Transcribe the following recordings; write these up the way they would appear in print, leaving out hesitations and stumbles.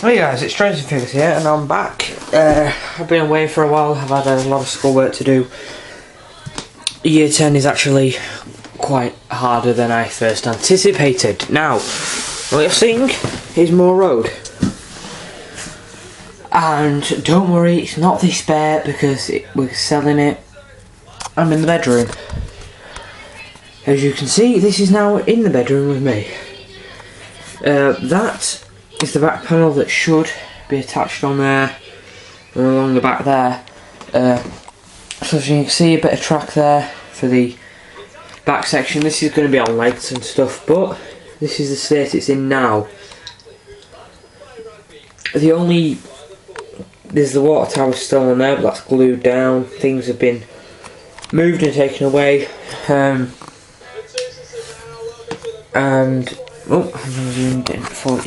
Hey guys, it's Strange Figures here, and I'm back. I've been away for a while. I've had a lot of schoolwork to do. Year 10 is actually quite harder than I first anticipated. Now, what you're seeing is Moor Road. And don't worry, it's not this bare because we're selling it. I'm in the bedroom. As you can see, this is now in the bedroom with me. That is the back panel that should be attached on there and along the back there. So as you can see, a bit of track there for the back section. This is going to be on legs and stuff, but this is the state it's in now. There's the water tower still on there, but that's glued down. Things have been moved and taken away. And oh, I'm zoomed in fully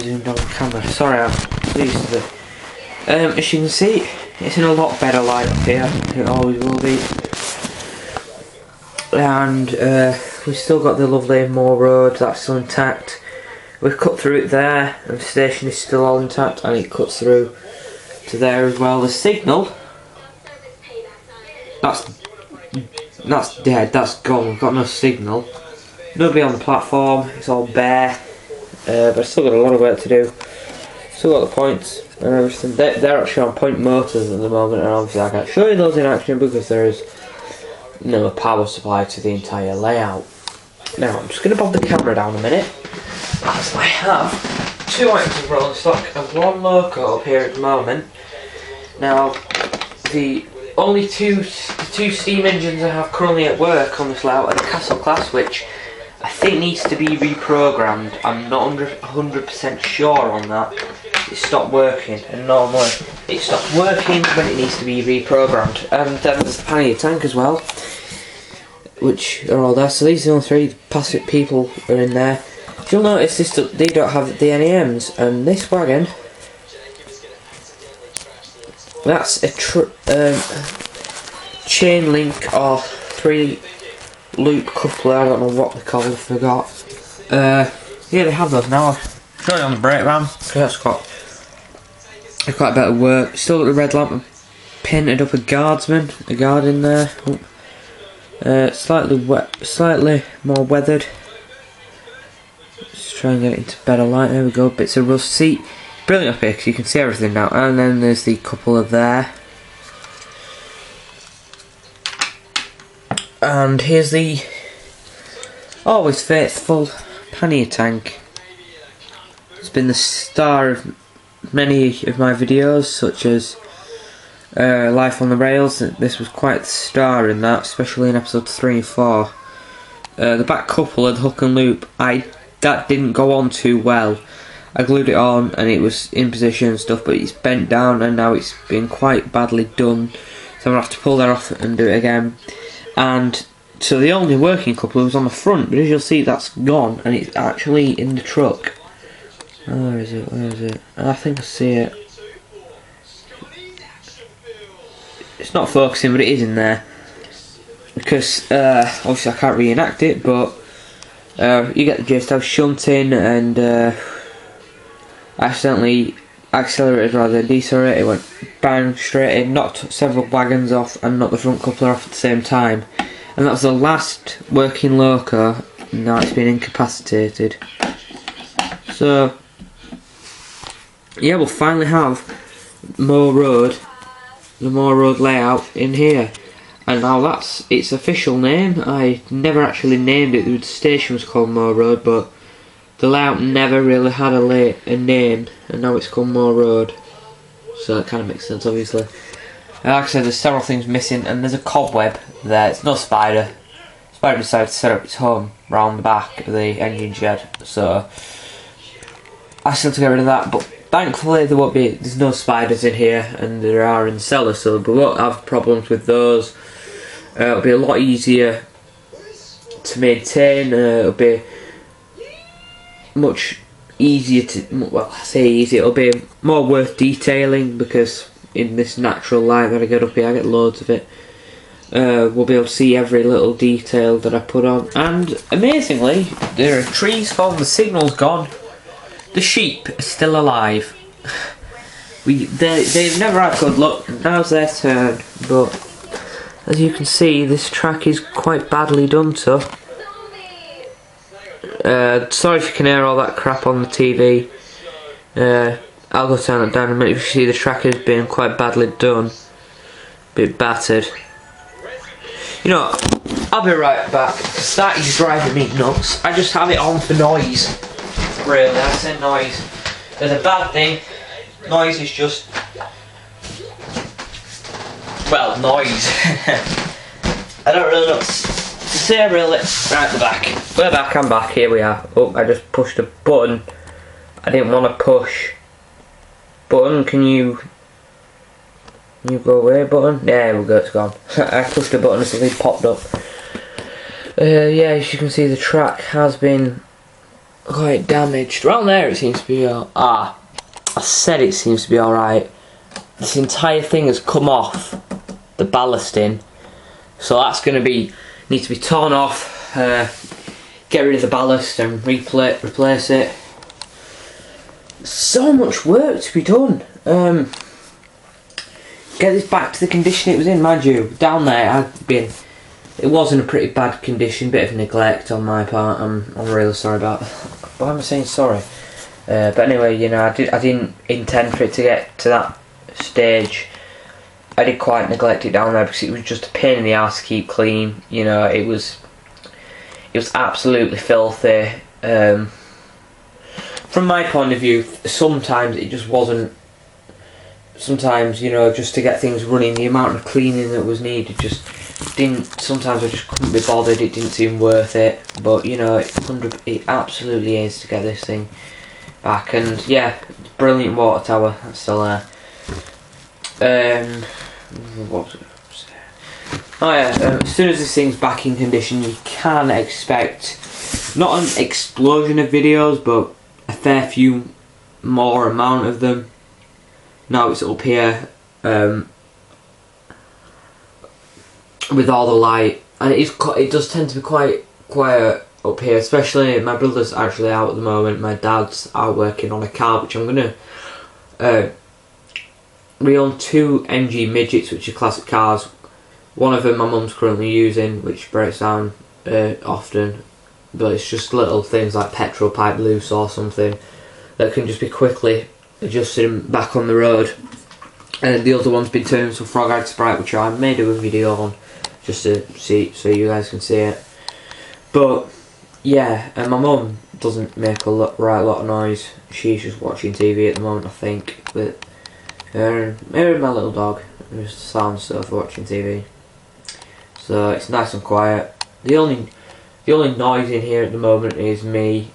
zoomed on the camera. Sorry, I'm pleased with it. As you can see, it's in a lot better light up here. It always will be. And we've still got the lovely Moor Road. That's still intact. We've cut through it there, and the station is still all intact, and it cuts through to there as well. The signal, that's dead. That's gone. We've got no signal. Nobody on the platform, it's all bare, but I've still got a lot of work to do. Still got the points and everything. They're actually on point motors at the moment, and obviously I can't show you those in action because there is no power supply to the entire layout. Now I'm just going to bob the camera down a minute, as I have two items of rolling stock and one loco up here at the moment. Now the only two steam engines I have currently at work on this layout are the Castle class, which I think needs to be reprogrammed. I'm not 100% sure on that. It stopped working, and normally it stopped working when it needs to be reprogrammed. And then there's the pannier tank as well, which are all there. So these are the only three passive people are in there. You'll notice they don't have the NEMs, and this wagon, that's a chain link or 3-loop coupler. I don't know what they're called, I forgot. Yeah, they have those now. I'll show you on the brake ram, because that's got quite a bit of work. Still got the red lamp, I've painted up a guard in there. Slightly more weathered. Just try and get it into better light. There we go. Bits of rust seat. Brilliant up here because you can see everything now. And then there's the coupler there. And here's the always faithful pannier tank. It's been the star of many of my videos, such as Life on the Rails. This was quite the star in that, especially in episodes 3 and 4. The back coupler, the hook and loop, that didn't go on too well. I glued it on and it was in position and stuff, but it's bent down and now it's been quite badly done. So I'm going to have to pull that off and do it again. And so the only working coupler was on the front, but as you'll see that's gone and it's actually in the truck. Oh, where is it? I think I see it. It's not focusing, but it is in there. Because obviously I can't reenact it, but you get the gist. I was shunting and accidentally accelerated rather than decelerated. It went bang straight in, knocked several wagons off and knocked the front coupler off at the same time. And that was the last working loco. Now it's been incapacitated. So yeah, we'll finally have Moor Road, the Moor Road layout in here. And now that's its official name. I never actually named it. The station was called Moor Road, but the layout never really had a name, and now it's called Moor Road. So that kind of makes sense, obviously. And like I said, there's several things missing, and there's a cobweb there. It's no spider. Spider decided to set up its home round the back of the engine shed, so I still have to get rid of that. But thankfully, there's no spiders in here, and there are in the cellar, so we won't have problems with those. It'll be a lot easier to maintain. It'll be much easier to, well, I say easy, it'll be more worth detailing because in this natural light that I get up here, I get loads of it. We'll be able to see every little detail that I put on, and amazingly there are trees falling, the signal's gone, the sheep are still alive. they've never had good luck. Now's their turn, but as you can see, this track is quite badly done to. Sorry if you can hear all that crap on the TV. I'll go turn it down in a minute. You can see the track has been quite badly done, bit battered. You know, I'll be right back. That is driving me nuts. I just have it on for noise. Really, I say noise. There's a bad thing. Noise is just, well, noise. I don't really know what to say really. Right, we're back. We're back, I'm back, here we are. Oh, I just pushed a button. I didn't want to push. Button, can you go away, button? There we go, it's gone. I pushed a button and something popped up. Yeah, as you can see, the track has been quite damaged. Around there it seems to be I said it seems to be alright. This entire thing has come off the ballasting, so that's going to need to be torn off, get rid of the ballast and replace it. So much work to be done. Get this back to the condition it was in, mind you. Down there it was in a pretty bad condition, bit of neglect on my part. I'm really sorry about that. Why am I saying sorry? But anyway, you know, I didn't intend for it to get to that stage. I did quite neglect it down there because it was just a pain in the ass to keep clean. You know, it was absolutely filthy. From my point of view, sometimes it just wasn't. Sometimes, you know, just to get things running, the amount of cleaning that was needed just didn't. Sometimes I just couldn't be bothered. It didn't seem worth it. But you know, it absolutely is to get this thing back. And yeah, brilliant water tower. That's still there. What was it? Oh yeah. As soon as this thing's back in condition, you can expect not an explosion of videos, but a fair few more amount of them. Now it's up here with all the light, and it does tend to be quite quiet up here, especially my brother's actually out at the moment. My dad's out working on a car, which I'm gonna we own two MG Midgets, which are classic cars. One of them my mum's currently using, which breaks down often, but it's just little things like petrol pipe loose or something that can just be quickly adjusted back on the road. And the other one's been turned into a frog-eyed Sprite, which I may do a video on just to see, so you guys can see it. But yeah, and my mum doesn't make a right lot of noise. She's just watching TV at the moment, I think, with her and maybe my little dog, who just sounds stuff watching TV. So it's nice and quiet. The only noise in here at the moment is me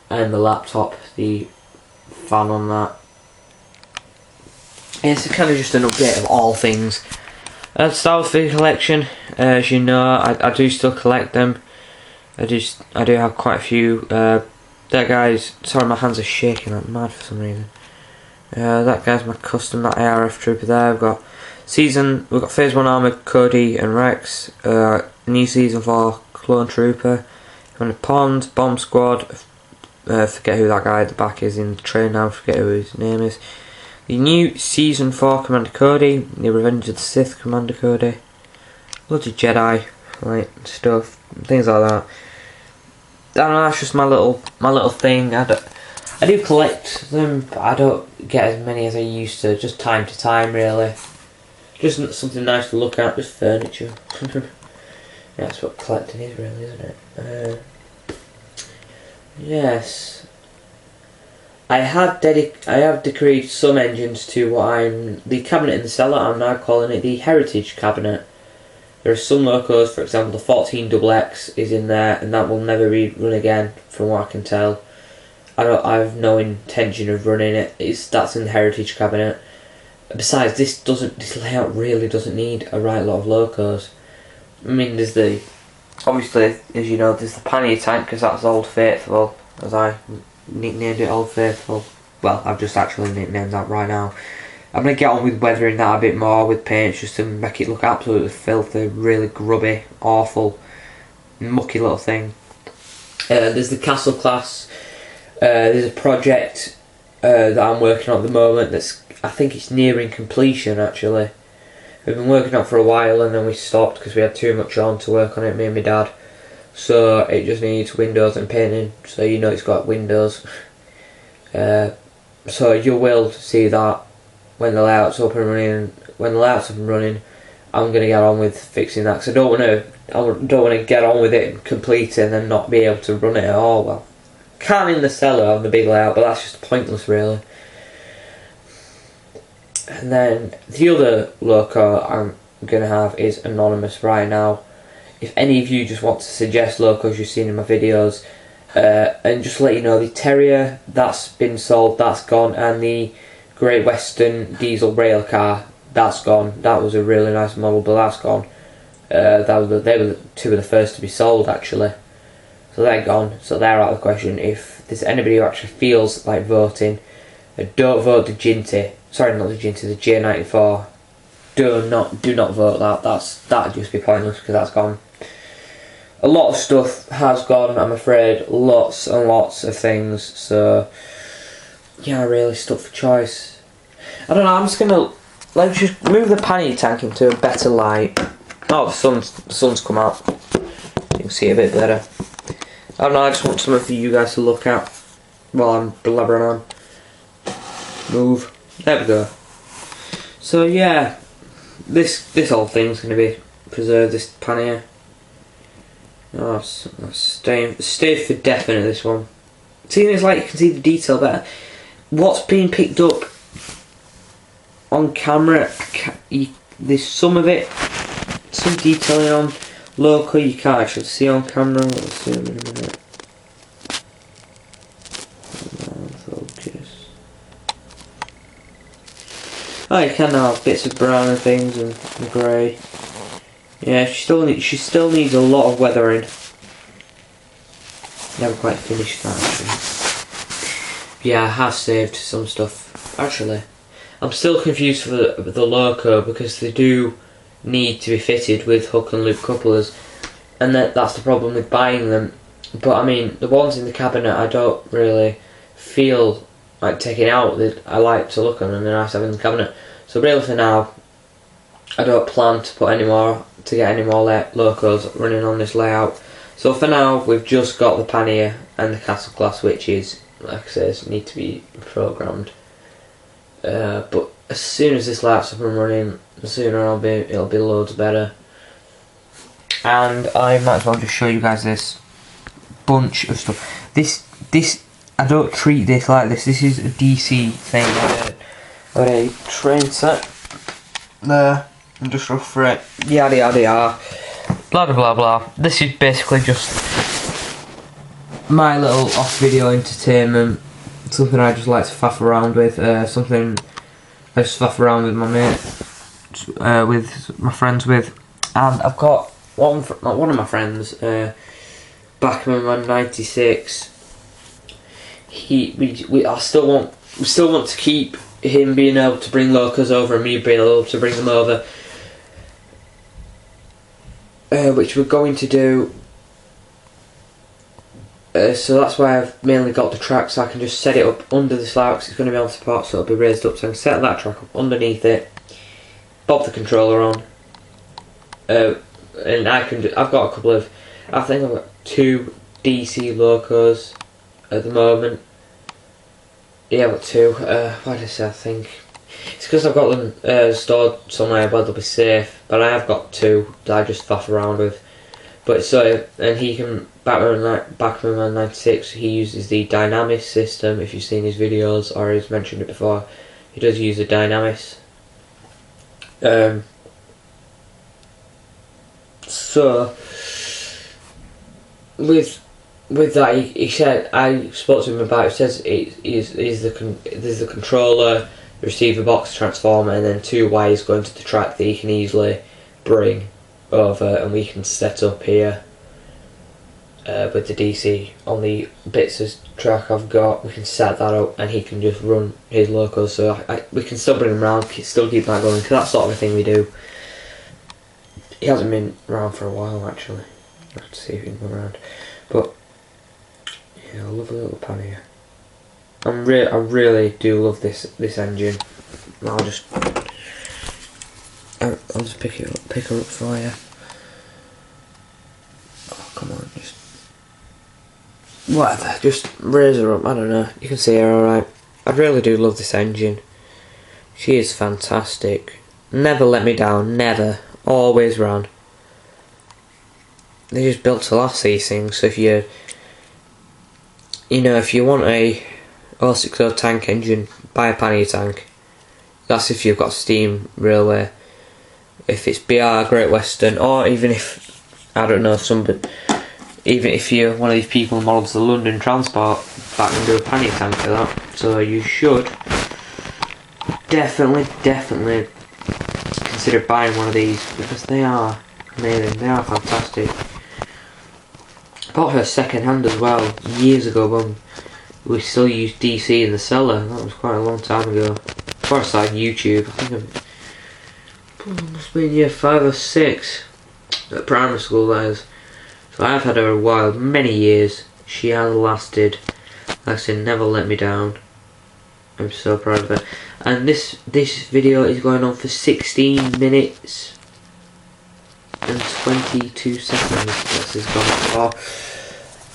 and the laptop, the fan on that. It's kind of just an update of all things. Star Wars figure collection, as you know, I do still collect them. I do have quite a few. That guy's, sorry, my hands are shaking like mad for some reason. That guy's my custom, that ARF trooper there. We've got Phase 1 Armoured Cody and Rex. New Season 4 Clone Trooper. And the Pond Bomb Squad. Forget who that guy at the back is in the train now. Forget who his name is. The new Season 4 Commander Cody. The Revenge of the Sith Commander Cody. Loads of Jedi like stuff, things like that. I don't know, that's just my little thing. I do collect them, but I don't get as many as I used to. Just time to time, really. Just something nice to look at, just furniture. Yeah, that's what collecting is, really, isn't it? Yes, I have decreed some engines to the cabinet in the cellar. I'm now calling it the Heritage Cabinet. There are some locos, for example, the 14XX is in there, and that will never run again, from what I can tell. I have no intention of running it. That's in the Heritage Cabinet. Besides, this layout really doesn't need a right lot of locos. I mean, obviously, as you know, there's the pannier tank, because that's Old Faithful, as I nicknamed it Old Faithful. Well, I've just actually nicknamed that right now. I'm going to get on with weathering that a bit more with paints, just to make it look absolutely filthy, really grubby, awful, mucky little thing. There's the Castle class. There's a project that I'm working on at the moment. I think it's nearing completion actually. We've been working on it for a while and then we stopped because we had too much on to work on it, me and my dad. So it just needs windows and painting, so you know it's got windows. So you will see that when the layout's up and running. When the layout's up and running, I'm gonna get on with fixing that because I don't want to get on with it and complete it and then not be able to run it at all. Well, can in the cellar on the big layout, but that's just pointless really. And then the other loco I'm gonna have is anonymous right now. If any of you just want to suggest locos you've seen in my videos, and just to let you know, the Terrier, that's been sold, that's gone, and the Great Western diesel rail car, that's gone. That was a really nice model, but that's gone. They were two of the first to be sold actually, so they're gone, so they're out of the question. If there's anybody who actually feels like voting, don't vote the Ginty. Sorry, not the Ginty, the J94. Do not vote that. That'd just be pointless because that's gone. A lot of stuff has gone, I'm afraid. Lots and lots of things. So yeah, really stuck for choice. I don't know. I'm just gonna let's just move the pannier tank into a better light. Oh, the sun's come out. You can see it a bit better. I don't know. I just want something for you guys to look at while I'm blabbering on. Move. There we go. So yeah, this whole thing's going to be preserved, this pannier. Oh, stayed for definite, this one. Seeing it's like you can see the detail better. What's being picked up on camera, there's some of it, some detailing on loco you can't actually see on camera. Let's see in a minute. Focus. Oh, you can now have bits of brown and things and grey. Yeah, she still needs a lot of weathering. Never quite finished that actually. Yeah, I have saved some stuff. Actually, I'm still confused for the loco because they do need to be fitted with hook and loop couplers, and that's the problem with buying them. But I mean, the ones in the cabinet I don't really feel like taking out. I like to look on them, they're nice to have in the cabinet. So really for now, I don't plan to get any more locos running on this layout. So for now, we've just got the pannier and the castle glass, which is, like I say, need to be programmed. But as soon as this layout's up and running, the sooner it'll be loads better. And I might as well just show you guys this bunch of stuff. This I don't treat this like this. This is a DC thing. Got a train set there. Industrial freight. Yada yada yada. Blah blah blah. This is basically just my little off-video entertainment. Something I just like to faff around with. Something I just faff around with my mate, with my friends with. And I've got one of my friends, Backman 96. I still want to keep him being able to bring locos over and me being able to bring them over, which we're going to do. So that's why I've mainly got the track, so I can just set it up under the layout because it's going to be on support, so it'll be raised up. So I can set that track up underneath it, bob the controller on, and I've got a couple of, I think I've got 2 DC locos at the moment. Yeah, I've got 2. Why did I say I think? It's because I've got them stored somewhere where they'll be safe, but I have got 2 that I just faff around with. But so, and he can, Backman 96, he uses the Dynamis system. If you've seen his videos or he's mentioned it before, he does use the Dynamis. So with that, he said, I spoke to him about it. It says there's the controller, the receiver box, transformer, and then 2 wires going to the track that he can easily bring over, and we can set up here with the DC on the bits of track I've got. We can set that up, and he can just run his locos. So we can still bring him around, still keep that going, because that's sort of a thing we do. He hasn't been around for a while actually. I have to see if he can come around, but yeah, I love a little pannier. I really do love this engine. I'll just pick her up for you. Oh, come on, just whatever, just raise her up. I don't know. You can see her all right. I really do love this engine. She is fantastic. Never let me down. Never. Always ran. They're just built to last, these things. So if if you want a 060 tank engine, buy a Pannier tank. That's if you've got steam railway. If it's BR, Great Western, or even if, I don't know, even if you're one of these people who models the London Transport, that can do a Pannier tank for that. So you should definitely consider buying one of these, because they are amazing. They are fantastic. I bought her second hand as well years ago when we still used DC in the cellar. That was quite a long time ago. Before I started YouTube, I think it must have been year 5 or 6 at primary school, that is. So I've had her a while, many years. She has lasted. Like I said, never let me down. I'm so proud of her. And this video is going on for 16 minutes and 22 seconds. This is gone for.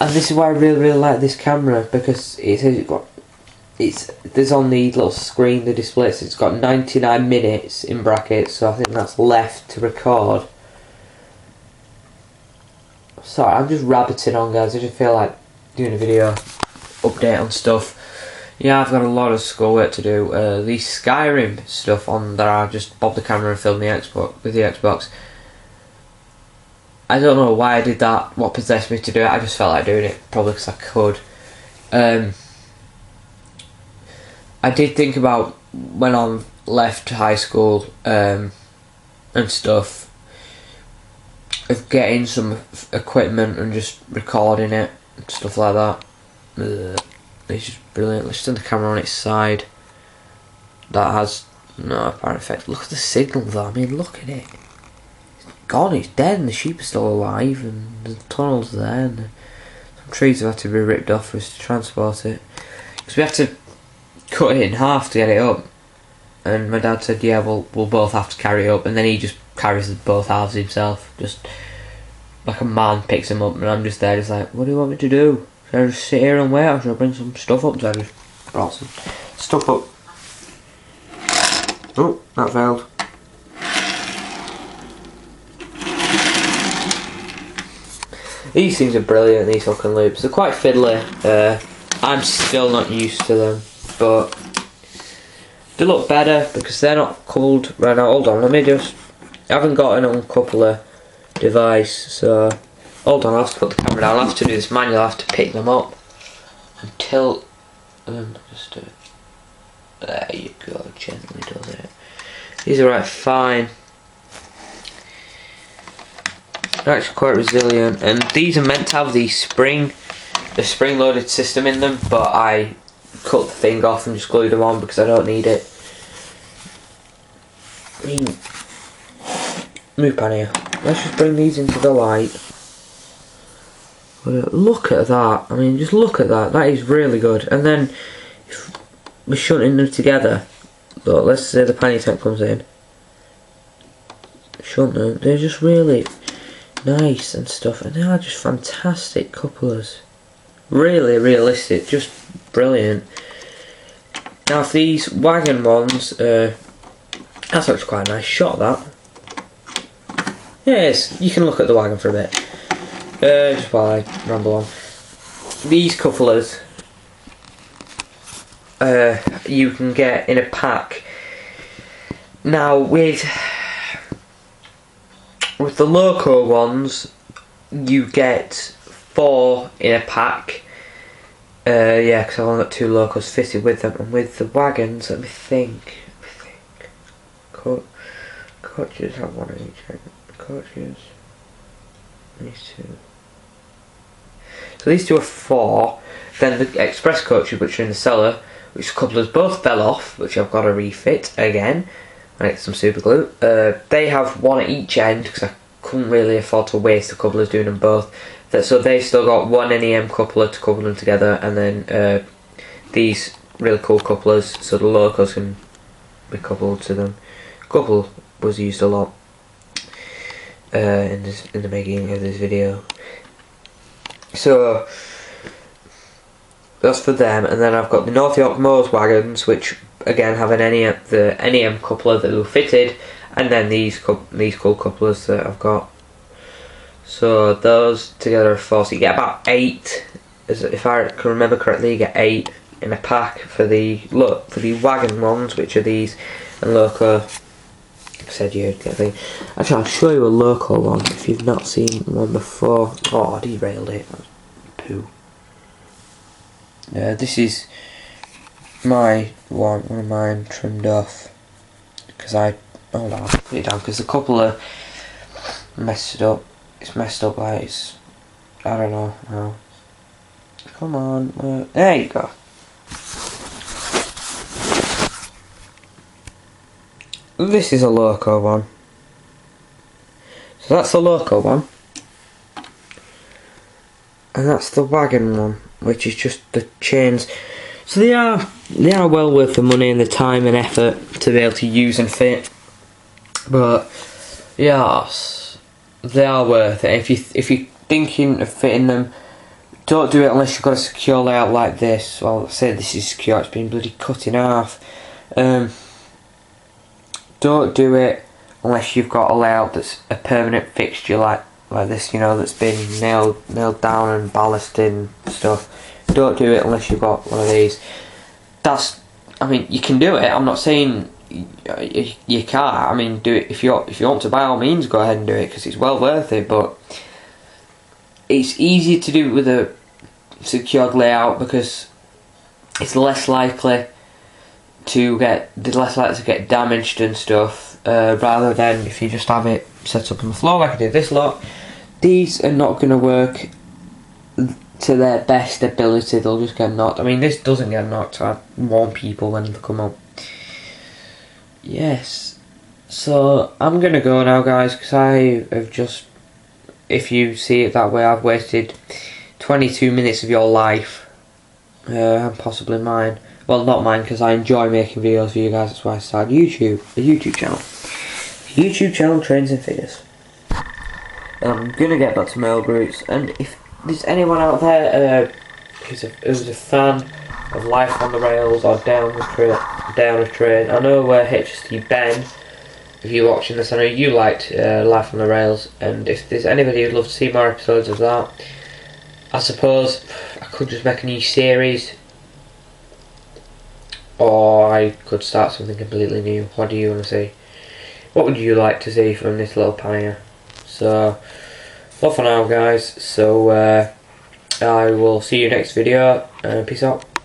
And this is why I really like this camera, because there's on the little screen, the display, so it's got 99 minutes in brackets, so I think that's left to record. Sorry, I'm just rabbiting on, guys. I just feel like doing a video update on stuff. Yeah, I've got a lot of schoolwork to do. The Skyrim stuff on there, I just bobbed the camera and filmed the Xbox with the Xbox. I don't know why I did that, what possessed me to do it. I just felt like doing it, probably because I could. I did think about when I left high school and stuff, of getting some equipment and just recording it and stuff like that. It's just brilliant. Let's turn the camera on its side. That has no apparent effect. Look at the signal though. I mean, look at it. It's gone. It's dead, and the sheep are still alive, and the tunnel's there, and some trees have had to be ripped off for us to transport it. Because we had to cut it in half to get it up, and my dad said, "Yeah, we'll both have to carry it up," and then he just carries both halves himself, just like a man picks him up, and I'm just there, just like, what do you want me to do? Should I just sit here and wait, or should I bring some stuff up? So I just brought some stuff up. Oh, that failed. These things are brilliant, these hook and loops. They're quite fiddly. I'm still not used to them, but they look better because they're not coupled right now. Hold on, let me just. I haven't got an uncoupler device, so hold on. I'll have to put the camera down. I'll have to do this manual. I'll have to pick them up and tilt them. Just do it. There you go. Gently does it. These are right fine. They're actually quite resilient, and these are meant to have the spring-loaded system in them, but I cut the thing off and just glued them on because I don't need it. I mean, move pan here. Let's just bring these into the light. Look at that. I mean, just look at that. That is really good. And then if we're shunting them together. Look, let's say the Pannier tank comes in. Shunt them. They're just really nice and stuff, and they are just fantastic couplers. Really realistic, just brilliant. Now, if these wagon ones, that's actually quite a nice shot, that. Yes, you can look at the wagon for a bit. Just while I ramble on. These couplers, you can get in a pack. Now, with the loco ones, you get 4 in a pack. Yeah, because I've only got 2 locos fitted with them. And with the wagons, let me think. Coaches have one of each. Coaches. These 2. So these 2 are 4. Then the express coaches, which are in the cellar, which couplers both fell off, which I've got to refit again. I get some super glue. They have 1 at each end because I couldn't really afford to waste the couplers doing them both. So they've still got 1 NEM coupler to couple them together, and then these really cool couplers, so the locos can be coupled to them. Couple was used a lot in the making of this video. So that's for them, and then I've got the North York Moors wagons, which again have an NEM coupler that were fitted, and then these cool couplers that I've got. So those together are 4. So you get about 8, if I can remember correctly. You get 8 in a pack for the wagon ones, which are these, and loco. I said you'd get the. Actually, I'll show you a loco one if you've not seen one before. Oh, I derailed it. Poo. This is my one of mine trimmed off because hold on, put it down because the coupler messed it up. It's messed up like it's, I don't know how. Come on, there you go. This is a loco one. So that's the loco one. And that's the wagon one, which is just the chains. So they are well worth the money and the time and effort to be able to use and fit. But yes, they are worth it. If you're thinking of fitting them, don't do it unless you've got a secure layout like this. Well, I say this is secure, it's been bloody cut in half. Don't do it unless you've got a layout that's a permanent fixture like this, you know, that's been nailed down and ballasted and stuff. Don't do it unless you've got one of these. I mean, you can do it. I'm not saying you can't. I mean, do it if you want to. By all means, go ahead and do it because it's well worth it. But it's easier to do it with a secured layout because it's less likely to get damaged and stuff, rather than if you just have it set up on the floor like I did this lot. These are not going to work to their best ability. They'll just get knocked. I mean, this doesn't get knocked. I warn people when they come up. Yes, so I'm going to go now, guys, because I have just, if you see it that way, I've wasted 22 minutes of your life, and possibly mine. Well, not mine, because I enjoy making videos for you guys. That's why I started a YouTube channel. YouTube channel, Trains and Figures. And I'm gonna get back to Mail Roots. And if there's anyone out there who's a fan of Life on the Rails or Down a Train, I know HST Ben, if you're watching this, I know you liked Life on the Rails. And if there's anybody who'd love to see more episodes of that, I suppose I could just make a new series. Or I could start something completely new. What do you want to see? What would you like to see from this little pioneer? So, well for now, guys. So, I will see you next video. Peace out.